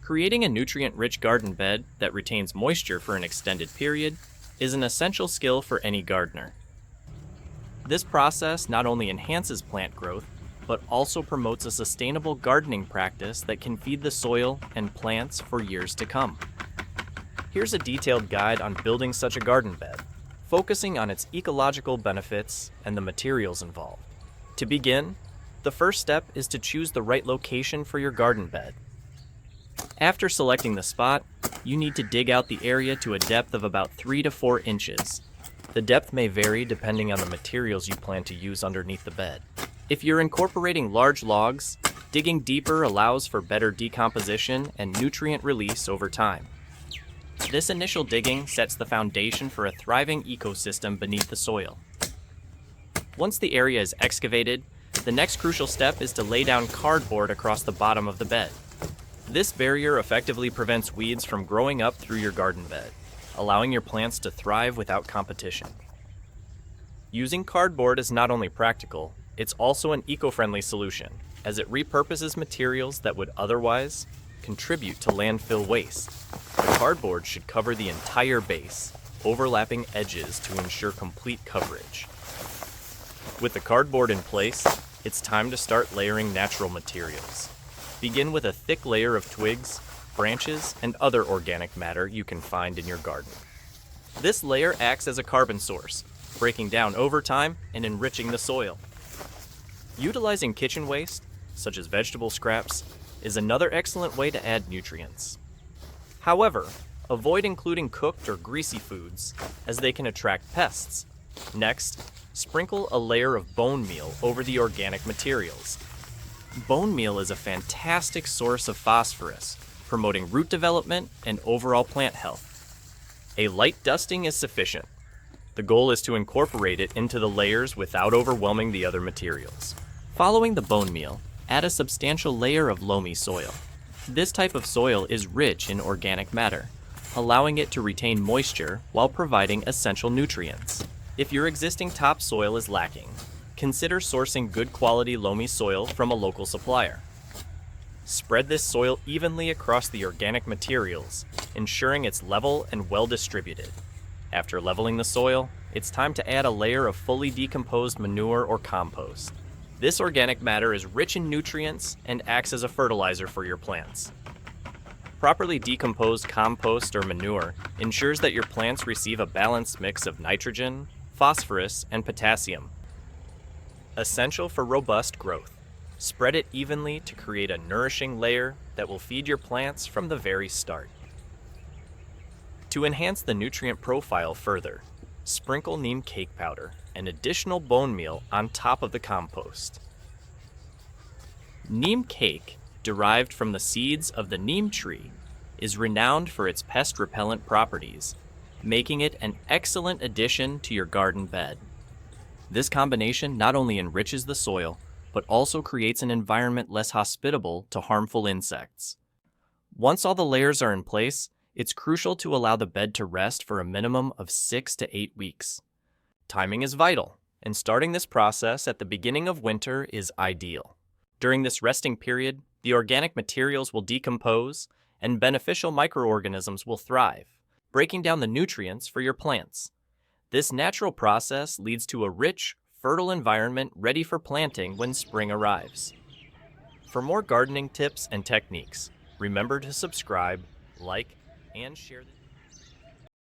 Creating a nutrient-rich garden bed that retains moisture for an extended period is an essential skill for any gardener. This process not only enhances plant growth, but also promotes a sustainable gardening practice that can feed the soil and plants for years to come. Here's a detailed guide on building such a garden bed, focusing on its ecological benefits and the materials involved. To begin, the first step is to choose the right location for your garden bed. After selecting the spot, you need to dig out the area to a depth of about 3 to 4 inches. The depth may vary depending on the materials you plan to use underneath the bed. If you're incorporating large logs, digging deeper allows for better decomposition and nutrient release over time. This initial digging sets the foundation for a thriving ecosystem beneath the soil. Once the area is excavated, the next crucial step is to lay down cardboard across the bottom of the bed. This barrier effectively prevents weeds from growing up through your garden bed, allowing your plants to thrive without competition. Using cardboard is not only practical, it's also an eco-friendly solution, as it repurposes materials that would otherwise contribute to landfill waste. The cardboard should cover the entire base, overlapping edges to ensure complete coverage. With the cardboard in place, it's time to start layering natural materials. Begin with a thick layer of twigs, branches, and other organic matter you can find in your garden. This layer acts as a carbon source, breaking down over time and enriching the soil. Utilizing kitchen waste, such as vegetable scraps, is another excellent way to add nutrients. However, avoid including cooked or greasy foods, as they can attract pests. Next, sprinkle a layer of bone meal over the organic materials. Bone meal is a fantastic source of phosphorus, promoting root development and overall plant health. A light dusting is sufficient. The goal is to incorporate it into the layers without overwhelming the other materials. Following the bone meal, add a substantial layer of loamy soil. This type of soil is rich in organic matter, allowing it to retain moisture while providing essential nutrients. If your existing topsoil is lacking, consider sourcing good quality loamy soil from a local supplier. Spread this soil evenly across the organic materials, ensuring it's level and well distributed. After leveling the soil, it's time to add a layer of fully decomposed manure or compost. This organic matter is rich in nutrients and acts as a fertilizer for your plants. Properly decomposed compost or manure ensures that your plants receive a balanced mix of nitrogen, phosphorus, and potassium, essential for robust growth. Spread it evenly to create a nourishing layer that will feed your plants from the very start. To enhance the nutrient profile further, sprinkle neem cake powder and additional bone meal on top of the compost. Neem cake, derived from the seeds of the neem tree, is renowned for its pest repellent properties, making it an excellent addition to your garden bed. This combination not only enriches the soil, but also creates an environment less hospitable to harmful insects. Once all the layers are in place, it's crucial to allow the bed to rest for a minimum of 6 to 8 weeks. Timing is vital, and starting this process at the beginning of winter is ideal. During this resting period, the organic materials will decompose and beneficial microorganisms will thrive, breaking down the nutrients for your plants. This natural process leads to a rich, fertile environment ready for planting when spring arrives. For more gardening tips and techniques, remember to subscribe, like, and share the